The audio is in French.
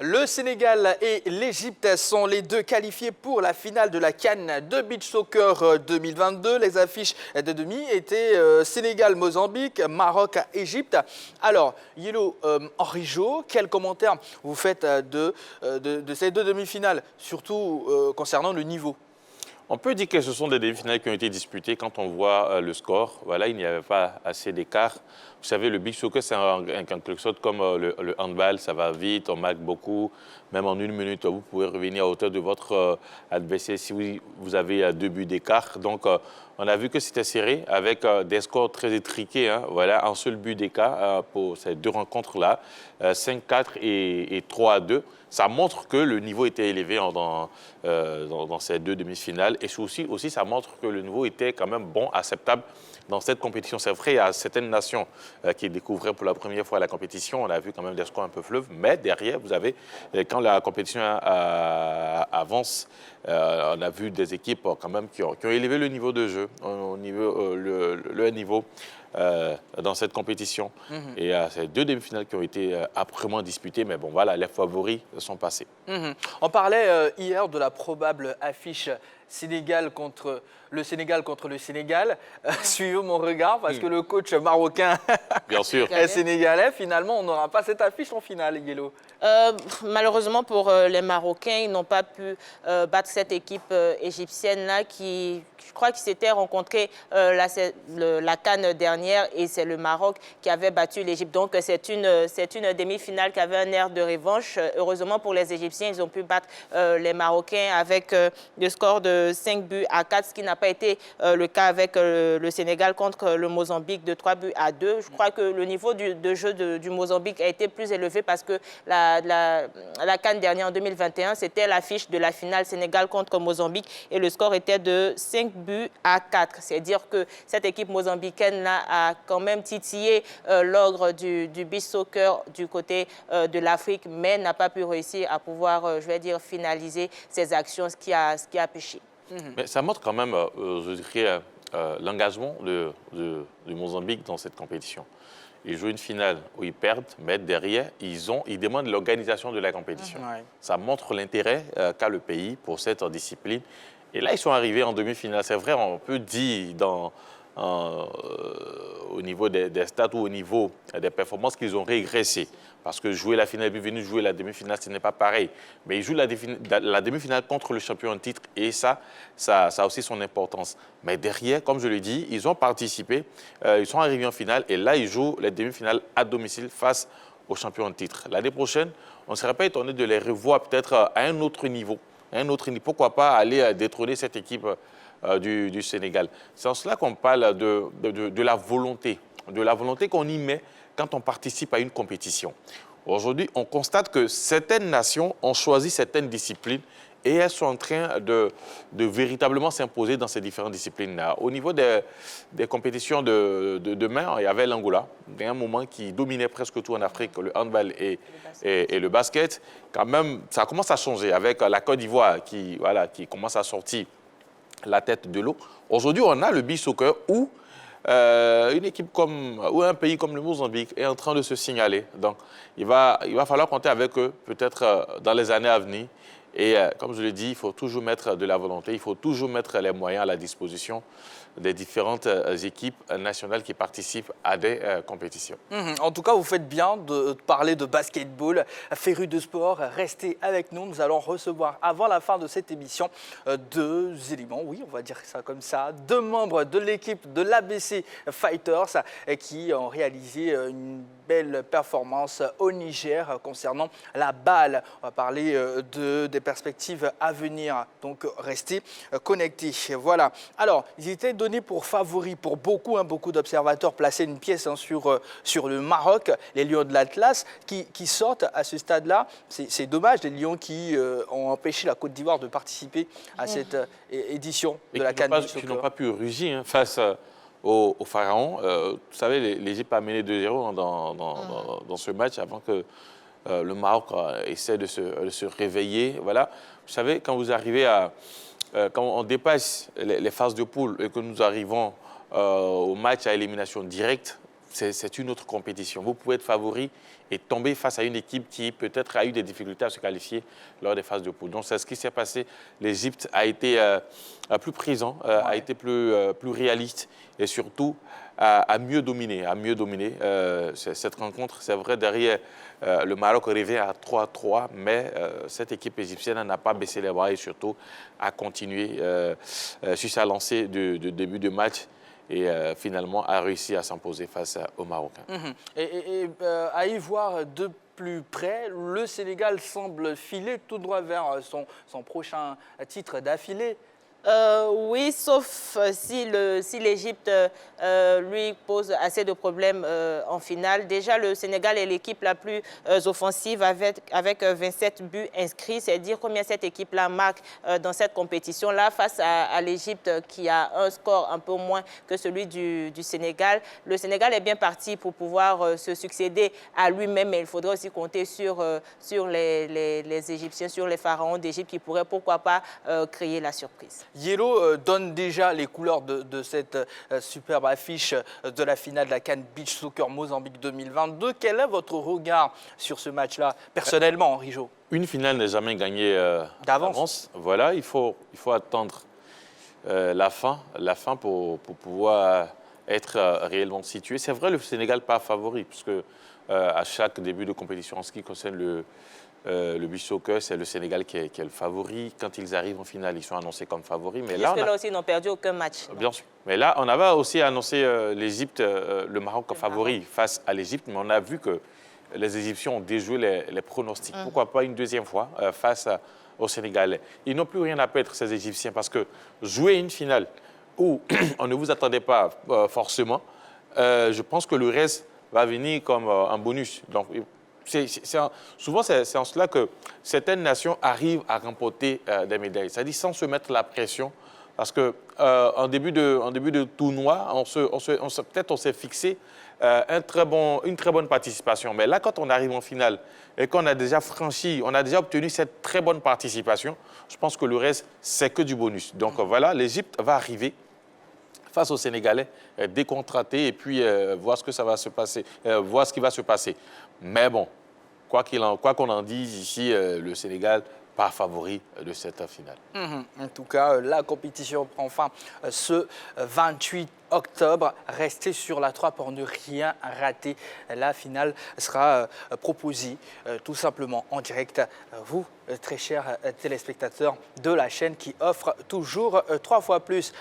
Le Sénégal et l'Égypte sont les deux qualifiés pour la finale de la CAN de Beach Soccer 2022. Les affiches de demi étaient Sénégal-Mozambique, Maroc-Égypte. Alors, Yelo, Henri Jo, quel commentaire vous faites de ces deux demi-finales, surtout concernant le niveau? On peut dire que ce sont des demi-finales qui ont été disputées quand on voit le score. Voilà, il n'y avait pas assez d'écart. Vous savez, le beach soccer, c'est en quelque sorte comme le handball, ça va vite, on marque beaucoup. Même en une minute, vous pouvez revenir à hauteur de votre adversaire si vous avez 2 buts d'écart. Donc, on a vu que c'était serré avec des scores très étriqués. Hein, voilà, un seul but d'écart pour ces deux rencontres-là, 5-4 et 3-2. Ça montre que le niveau était élevé dans ces deux demi-finales. Et aussi, ça montre que le niveau était quand même bon, acceptable dans cette compétition. C'est vrai, il y a certaines nations qui découvraient pour la première fois la compétition. On a vu quand même des scores un peu fleuves. Mais derrière, vous avez, quand la compétition avance, on a vu des équipes quand même qui ont élevé le niveau de jeu, le niveau dans cette compétition. Et ces deux demi-finales qui ont été âprement disputées, mais bon, voilà, les favoris sont passés. On parlait hier de la probable affiche Sénégal contre le Sénégal. Suivez mon regard, parce que le coach marocain Bien sûr. est sénégalais. Finalement, on n'aura pas cette affiche en finale, Yelo. Malheureusement pour les Marocains, ils n'ont pas pu battre cette équipe égyptienne-là qui, je crois qu'ils s'étaient rencontrés la CAN dernière et c'est le Maroc qui avait battu l'Égypte. Donc c'est une demi-finale qui avait un air de revanche. Heureusement pour les Égyptiens, ils ont pu battre les Marocains avec le score de 5-4, ce qui n'a pas été le cas avec le Sénégal contre le Mozambique de 3-2. Je crois que le niveau de jeu du Mozambique a été plus élevé parce que la CAN dernière en 2021, c'était l'affiche de la finale Sénégal contre Mozambique et le score était de 5-4. C'est-à-dire que cette équipe mozambicaine-là a quand même titillé l'ogre du beach soccer du côté de l'Afrique, mais n'a pas pu réussir à pouvoir, je vais dire, finaliser ses actions, ce qui a péché. Mais ça montre quand même, je dirais, l'engagement du Mozambique dans cette compétition. Ils jouent une finale où ils perdent, mais derrière, ils demandent l'organisation de la compétition. Ça montre l'intérêt qu'a le pays pour cette discipline. Et là, ils sont arrivés en demi-finale. C'est vrai, on peut dire au niveau des stats ou au niveau des performances qu'ils ont régressé. Parce que jouer la finale et puis venir jouer la demi-finale, ce n'est pas pareil. Mais ils jouent la demi-finale contre le champion en titre et ça a aussi son importance. Mais derrière, comme je l'ai dit, ils ont participé, ils sont arrivés en finale et là, ils jouent la demi-finale à domicile face au champion en titre. L'année prochaine, on ne serait pas étonné de les revoir peut-être à un autre niveau. Pourquoi pas aller détrôner cette équipe du Sénégal. C'est en cela qu'on parle de la volonté qu'on y met quand on participe à une compétition. Aujourd'hui, on constate que certaines nations ont choisi certaines disciplines et elles sont en train de véritablement s'imposer dans ces différentes disciplines-là. Au niveau des compétitions de demain, il y avait l'Angola, un moment qui dominait presque tout en Afrique, le handball et le basket. Quand même, ça commence à changer avec la Côte d'Ivoire qui commence à sortir la tête de l'eau. Aujourd'hui, on a le beach soccer où un pays comme le Mozambique est en train de se signaler. Donc, il va falloir compter avec eux, peut-être dans les années à venir. Et comme je l'ai dit, il faut toujours mettre de la volonté, il faut toujours mettre les moyens à la disposition des différentes équipes nationales qui participent à des compétitions. En tout cas, vous faites bien de parler de basketball. Férus de sport, restez avec nous. Nous allons recevoir, avant la fin de cette émission, 2 éléments, oui, on va dire ça comme ça, 2 membres de l'équipe de l'ABC Fighters qui ont réalisé une belle performance au Niger concernant la balle. On va parler des perspectives à venir, donc restez connectés. Voilà. Alors, ils étaient donnés pour favoris pour beaucoup d'observateurs placer une pièce sur le Maroc, les Lions de l'Atlas qui sortent à ce stade-là. C'est dommage, les Lions qui ont empêché la Côte d'Ivoire de participer à cette édition de la CAN. Qui n'ont pas pu rugir face au Pharaon. Vous savez, l'Égypte a mené 2-0 dans ce match avant que le Maroc essaie de se réveiller. Voilà. Vous savez, quand vous arrivez quand on dépasse les phases de poule et que nous arrivons au match à élimination directe, c'est une autre compétition. Vous pouvez être favori et tomber face à une équipe qui peut-être a eu des difficultés à se qualifier lors des phases de poule. Donc c'est ce qui s'est passé. L'Égypte a été plus présent, a été plus réaliste et surtout à mieux dominer. Cette rencontre, c'est vrai, derrière le Maroc rêvait à 3-3, mais cette équipe égyptienne n'a pas baissé les bras et surtout a continué sur sa lancée de début de match et finalement a réussi à s'imposer face aux Marocains. À y voir de plus près, le Sénégal semble filer tout droit vers son prochain titre d'affilée. Oui, sauf si l'Égypte lui pose assez de problèmes en finale. Déjà, le Sénégal est l'équipe la plus offensive avec 27 buts inscrits. C'est dire combien cette équipe-là marque dans cette compétition-là face à l'Égypte qui a un score un peu moins que celui du Sénégal. Le Sénégal est bien parti pour pouvoir se succéder à lui-même, mais il faudrait aussi compter sur les Égyptiens, sur les pharaons d'Égypte qui pourraient, pourquoi pas, créer la surprise. Yellow donne déjà les couleurs de cette superbe affiche de la finale de la CAN Beach Soccer Mozambique 2022. Quel est votre regard sur ce match-là, personnellement, Rijo? Une finale n'est jamais gagnée d'avance. Voilà, il faut attendre la fin pour pouvoir être réellement situé. C'est vrai, le Sénégal pas favori, puisque à chaque début de compétition, en ce qui concerne le beach soccer, c'est le Sénégal qui est le favori. Quand ils arrivent en finale, ils sont annoncés comme favoris. Mais là aussi, ils n'ont perdu aucun match. Bien sûr. Mais là, on avait aussi annoncé l'Égypte, le Maroc comme favori face à l'Égypte. Mais on a vu que les Égyptiens ont déjoué les pronostics. Pourquoi pas une deuxième fois face aux Sénégalais? Ils n'ont plus rien à perdre, ces Égyptiens, parce que jouer une finale où on ne vous attendait pas forcément, je pense que le reste va venir comme un bonus. Donc, souvent, c'est en cela que certaines nations arrivent à remporter des médailles. C'est-à-dire sans se mettre la pression. Parce qu'en début de tournoi, peut-être on s'est fixé une très bonne participation. Mais là, quand on arrive en finale et qu'on a déjà franchi, on a déjà obtenu cette très bonne participation, je pense que le reste, c'est que du bonus. Donc voilà, l'Égypte va arriver face aux Sénégalais, décontracté et puis voir ce que ça va se passer, voir ce qui va se passer. Mais bon, quoi qu'on en dise ici, le Sénégal pas favori de cette finale. En tout cas, la compétition prend fin ce 28 octobre. Restez sur la 3 pour ne rien rater. La finale sera proposée tout simplement en direct. Vous, très chers téléspectateurs de la chaîne qui offre toujours 3 fois plus